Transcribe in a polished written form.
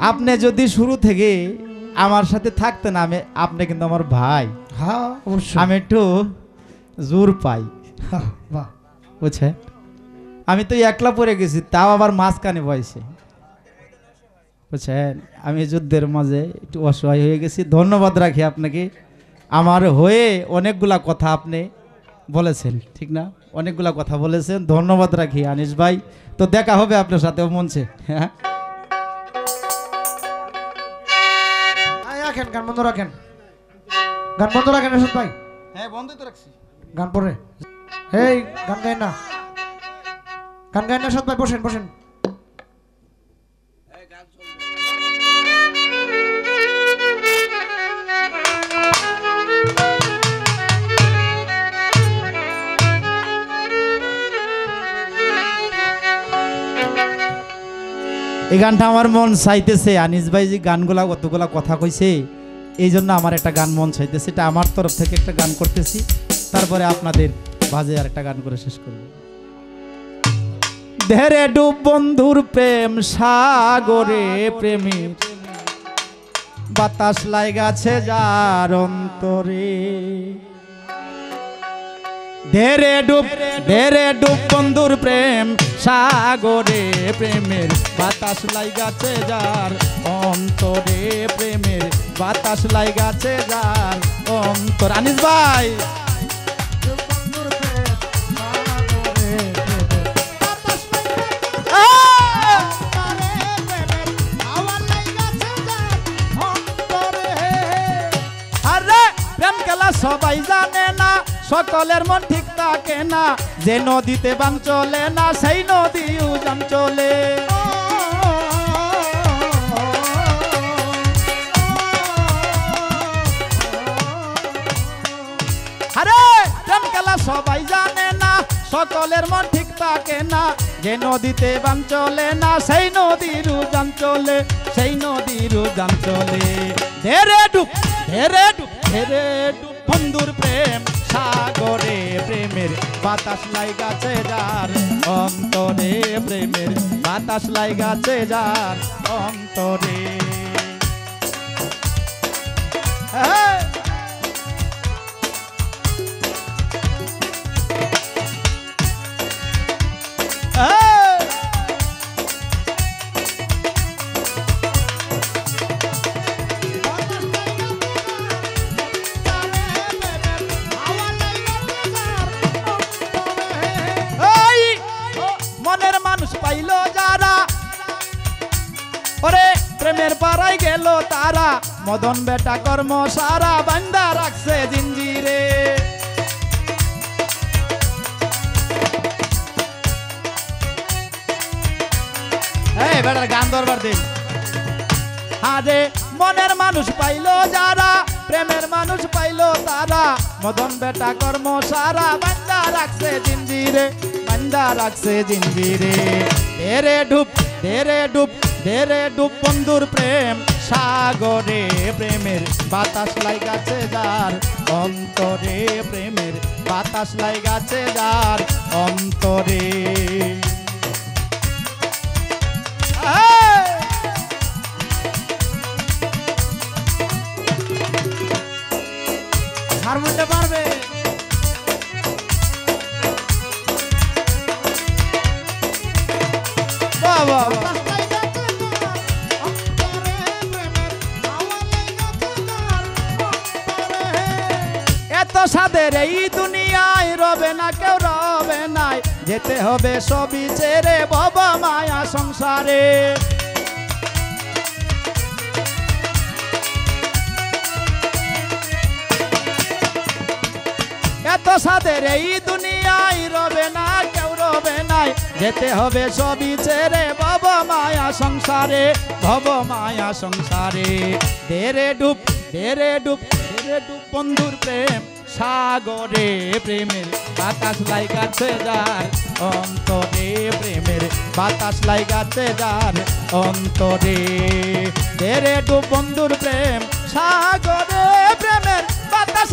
আপনি যদি শুরু থেকে আমার সাথে থাকতেন আপনি কিন্তু আমার ভাই। হ্যাঁ অবশ্যই। আমি একটু জোর পাই, বাহ বুঝছে। আমি তো একলা পড়ে গেছি, তাও আবার মাঝখানে বয়সে, বুঝছেন। আমি যুদ্ধের মাঝে একটু অসহায় হয়ে গেছি। ধন্যবাদ রাখি আপনাকে, আমার হয়ে অনেকগুলা কথা আপনি বলেছেন, ঠিক না? অনেকগুলা কথা বলেছেন, ধন্যবাদ রাখি আনিস ভাই। তো দেখা হবে আপনার সাথেও মঞ্চে। হ্যাঁ রাখেন, গান বন্ধ রাখেন, গান বন্ধ রাখেন এরশাদ ভাই। হ্যাঁ বন্ধ তো রাখছি। গান পড়ে এই গান গাই না, গান গাই না এরশাদ ভাই, বসেন বসেন। এই গানটা আমার মন চাইতেছে, আনিস ভাই যে গানগুলা কতগুলা কথা কইছে, এই জন্য আমার একটা গান মন চাইতেছে। এটা আমার তরফ থেকে একটা গান করতেছি, তারপরে আপনাদের বাজে আর একটা গান করে শেষ করব। ধেরে ডুব বন্ধুর প্রেম সাগরে, প্রেমের বাতাস লাগাছে যার অন্তরে। ধেরে ডুব বন্ধুর প্রেম সাগরে, প্রেমের বাতাস লাগাছে যার অন্তরে, প্রেমের বাতাস লাগাছে যার অন্তর। আনিস ভাই প্রেম খেলা সবাই জানে না, সকলের মন ঠিক থাকে না, যে নদীতে বান চলে না সেই নদী উজান চলে। আরে প্রেম খেলা সবাই জানে না, সকলের মন ঠিক থাকে না, যে নদীতে বান চলে না সেই নদীর উজান চলে, সেই নদীর উজান চলে। ধেরে ডুব বন্ধুর প্রেম সাগরে, প্রেমের বাতাস লাগাছে যার অন্তরে, প্রেমের বাতাস লাগাছে যার অন্তরে। মনের মানুষ পাইলো যারা, ওরে প্রেমের পাড়ায় গেল তারা, মদন বেটা কর্ম সারা বান্দা রাখছে জিঞ্জিরে। এই বেটার গান দরবার দিন। আরে মনের মানুষ পাইলো যারা, প্রেমের মানুষ পাইলো তারা, মদন বেটা কর্ম সারা বান্দা রাখছে জিঞ্জিরে, বান্দা রাখছে জিঞ্জিরে। ধেরে ডুব বন্ধুর প্রেম সাগরে, প্রেমের বাতাস লাগাছে যার অন্তরে, প্রেমের বাতাস লাগাছে যার অন্তরে। হারমোনিয়ামটা পারবে? বাবা এত সাদের এই দুনিয়ায়, রবে না কেউ রবে নাই, যেতে হবে সবই ছেড়ে বাবা মায়া সংসারে। এত সাদের এই দুনিয়ায়, রবে না কেউ রবে নাই, যেতে হবে সবই ছেড়ে বাবা মায়া সংসারে, ভব মায়া সংসারে। ধেরে ডুব বন্ধুর প্রেম সাগরে, প্রেমের বাতাস লাগাছে যার অন্তরে, প্রেমের বাতাস লাগাছে যার অন্তরে। ধেরে ডুব বন্ধুর প্রেম সাগরে, প্রেমের বাতাস